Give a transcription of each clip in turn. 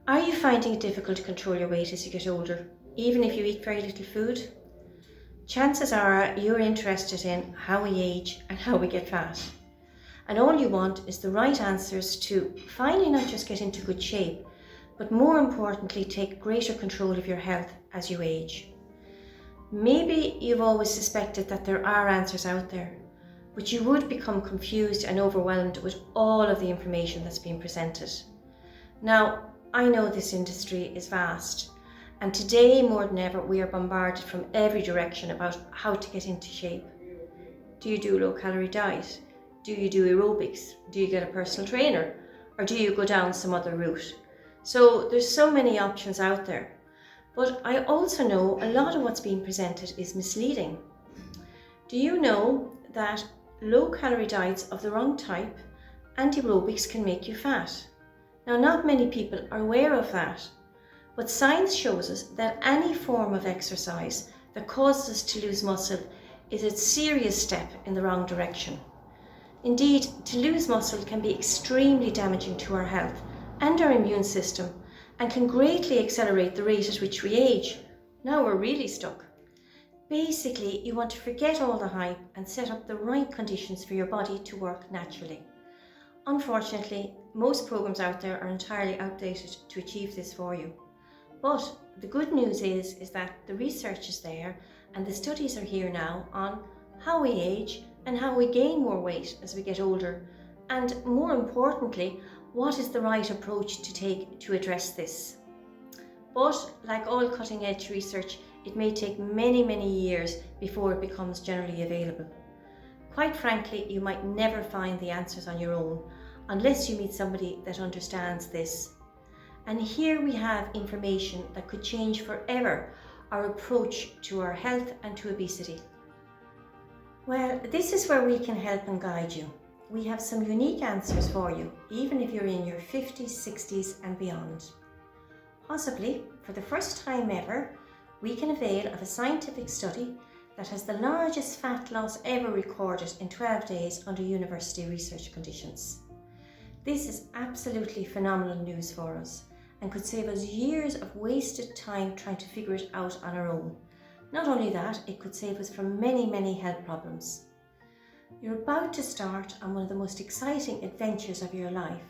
Are you finding it difficult to control your weight as you get older, even if you eat very little food? Chances are you're interested in how we age and how we get fat. And all you want is the right answers to finally not just get into good shape, but more importantly, take greater control of your health as you age. Maybe you've always suspected that there are answers out there, but you would become confused and overwhelmed with all of the information that's being presented. Now, I know this industry is vast, and today more than ever we are bombarded from every direction about how to get into shape. Do you do a low-calorie diet? Do you do aerobics? Do you get a personal trainer? Or do you go down some other route? So there's so many options out there. But I also know a lot of what's being presented is misleading. Do you know that low-calorie diets of the wrong type and aerobics can make you fat? Now, not many people are aware of that, but science shows us that any form of exercise that causes us to lose muscle is a serious step in the wrong direction. Indeed, to lose muscle can be extremely damaging to our health and our immune system and can greatly accelerate the rate at which we age. Now we're really stuck. Basically, you want to forget all the hype and set up the right conditions for your body to work naturally. Unfortunately, most programs out there are entirely outdated to achieve this for you. But the good news is that the research is there and the studies are here now on how we age and how we gain more weight as we get older, and more importantly, what is the right approach to take to address this. But like all cutting edge research, it may take many years before it becomes generally available. Quite frankly, you might never find the answers on your own unless you meet somebody that understands this. And here we have information that could change forever our approach to our health and to obesity. Well, this is where we can help and guide you. We have some unique answers for you, even if you're in your 50s, 60s and beyond. Possibly, for the first time ever, we can avail of a scientific study that has the largest fat loss ever recorded in 12 days under university research conditions. This is absolutely phenomenal news for us and could save us years of wasted time trying to figure it out on our own. Not only that, it could save us from many health problems. You're about to start on one of the most exciting adventures of your life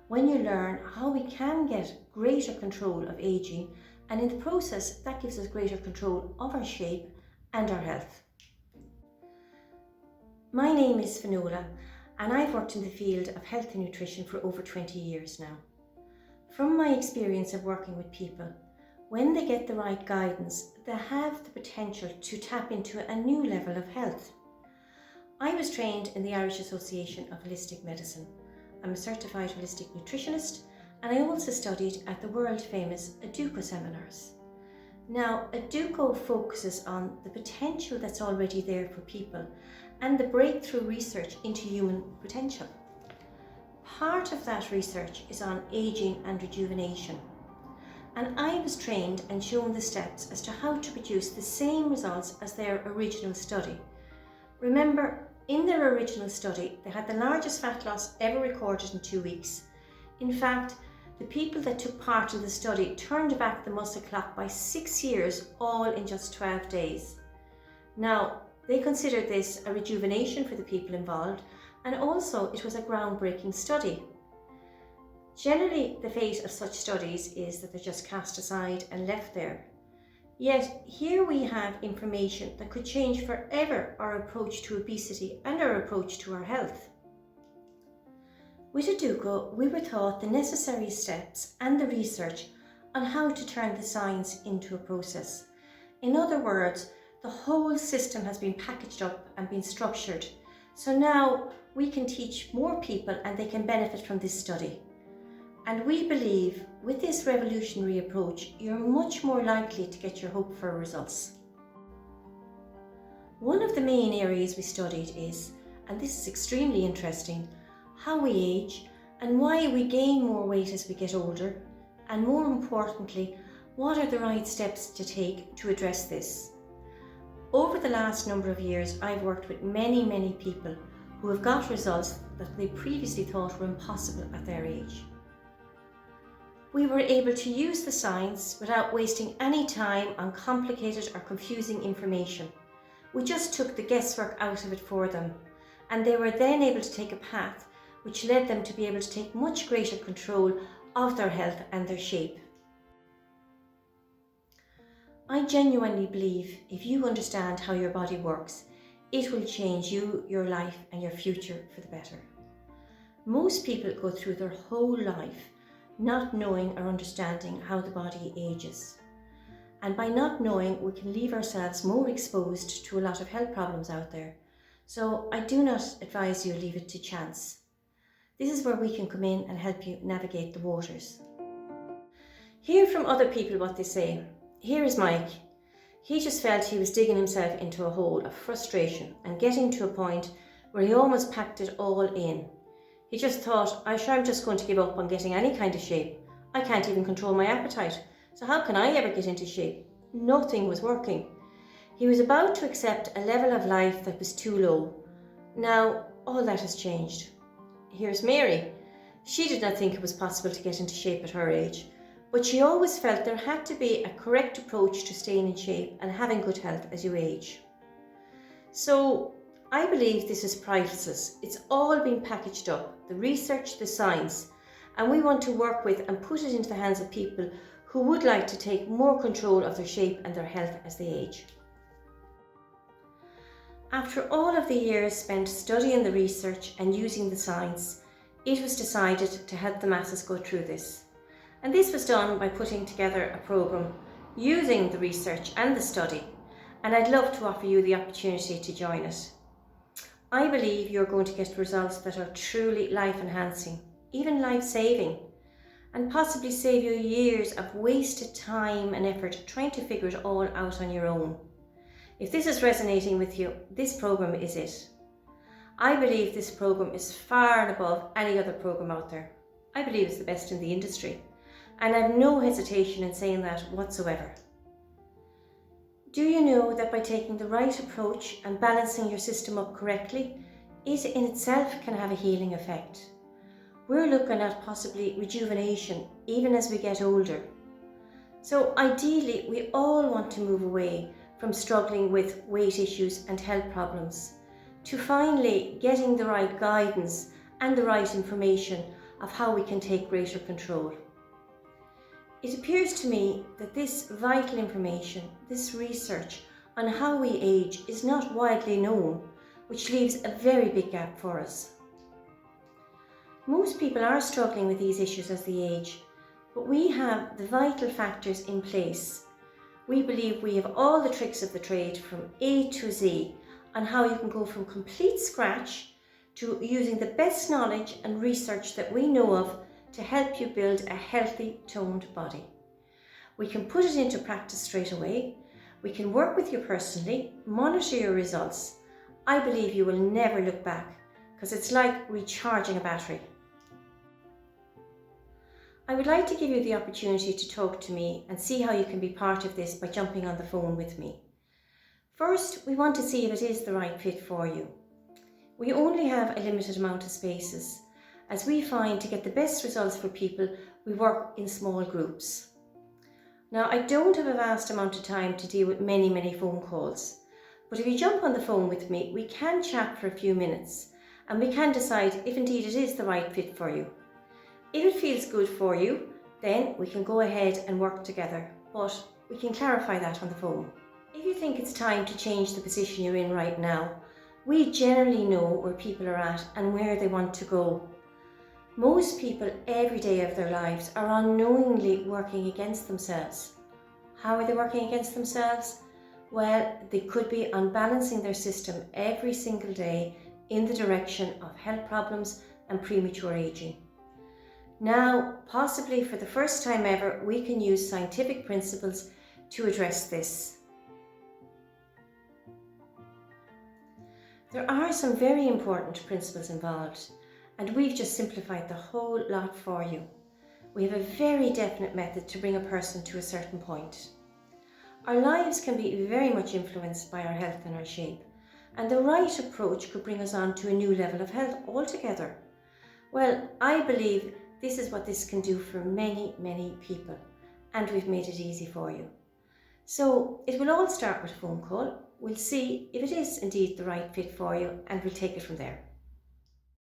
when you learn how we can get greater control of aging, and in the process that gives us greater control of our shape and our health. My name is Finola and I've worked in the field of health and nutrition for over 20 years now. From my experience of working with people, when they get the right guidance, they have the potential to tap into a new level of health. I was trained in the Irish Association of Holistic Medicine. I'm a certified holistic nutritionist, and I also studied at the world famous Educo seminars. Now, Educo focuses on the potential that's already there for people and the breakthrough research into human potential. Part of that research is on aging and rejuvenation. And I was trained and shown the steps as to how to produce the same results as their original study. Remember, in their original study, they had the largest fat loss ever recorded in 2 weeks. In fact, the people that took part in the study turned back the muscle clock by 6 years, all in just 12 days. Now, they considered this a rejuvenation for the people involved, and also it was a groundbreaking study. Generally, the fate of such studies is that they're just cast aside and left there. Yet, here we have information that could change forever our approach to obesity and our approach to our health. With Educo, we were taught the necessary steps and the research on how to turn the science into a process. In other words, the whole system has been packaged up and been structured. So now we can teach more people and they can benefit from this study. And we believe with this revolutionary approach, you're much more likely to get your hoped for results. One of the main areas we studied is, and this is extremely interesting, how we age and why we gain more weight as we get older, and more importantly, what are the right steps to take to address this. Over the last number of years, I've worked with many people who have got results that they previously thought were impossible at their age. We were able to use the science without wasting any time on complicated or confusing information. We just took the guesswork out of it for them, and they were then able to take a path which led them to be able to take much greater control of their health and their shape. I genuinely believe if you understand how your body works, it will change you, your life and your future for the better. Most people go through their whole life not knowing or understanding how the body ages. And by not knowing, we can leave ourselves more exposed to a lot of health problems out there. So I do not advise you leave it to chance. This is where we can come in and help you navigate the waters. Hear from other people what they say. Here is Mike. He just felt he was digging himself into a hole of frustration and getting to a point where he almost packed it all in. He just thought, I'm just going to give up on getting any kind of shape. I can't even control my appetite. So how can I ever get into shape? Nothing was working. He was about to accept a level of life that was too low. Now, all that has changed. Here's Mary. She did not think it was possible to get into shape at her age, but she always felt there had to be a correct approach to staying in shape and having good health as you age. So, I believe this is priceless. It's all been packaged up, the research, the science, and we want to work with and put it into the hands of people who would like to take more control of their shape and their health as they age. After all of the years spent studying the research and using the science, it was decided to help the masses go through this. And this was done by putting together a programme using the research and the study, and I'd love to offer you the opportunity to join it. I believe you're going to get results that are truly life-enhancing, even life-saving, and possibly save you years of wasted time and effort trying to figure it all out on your own. If this is resonating with you, this programme is it. I believe this programme is far and above any other programme out there. I believe it's the best in the industry, and I have no hesitation in saying that whatsoever. Do you know that by taking the right approach and balancing your system up correctly, it in itself can have a healing effect? We're looking at possibly rejuvenation even as we get older. So ideally, we all want to move away from struggling with weight issues and health problems to finally getting the right guidance and the right information of how we can take greater control. It appears to me that this vital information, this research on how we age is not widely known, which leaves a very big gap for us. Most people are struggling with these issues as they age, but we have the vital factors in place. We believe we have all the tricks of the trade from A to Z on how you can go from complete scratch to using the best knowledge and research that we know of to help you build a healthy, toned body. We can put it into practice straight away. We can work with you personally, monitor your results. I believe you will never look back because it's like recharging a battery. I would like to give you the opportunity to talk to me and see how you can be part of this by jumping on the phone with me. First, we want to see if it is the right fit for you. We only have a limited amount of spaces, as we find to get the best results for people, we work in small groups. Now, I don't have a vast amount of time to deal with many phone calls, but if you jump on the phone with me, we can chat for a few minutes and we can decide if indeed it is the right fit for you. If it feels good for you, then we can go ahead and work together, but we can clarify that on the phone. If you think it's time to change the position you're in right now, we generally know where people are at and where they want to go. Most people every day of their lives are unknowingly working against themselves. How are they working against themselves? Well, they could be unbalancing their system every single day in the direction of health problems and premature aging. Now, possibly for the first time ever, we can use scientific principles to address this. There are some very important principles involved, and we've just simplified the whole lot for you. We have a very definite method to bring a person to a certain point. Our lives can be very much influenced by our health and our shape, and the right approach could bring us on to a new level of health altogether. Well, I believe This is what this can do for many, many people, and we've made it easy for you. So it will all start with a phone call. We'll see if it is indeed the right fit for you, and we'll take it from there.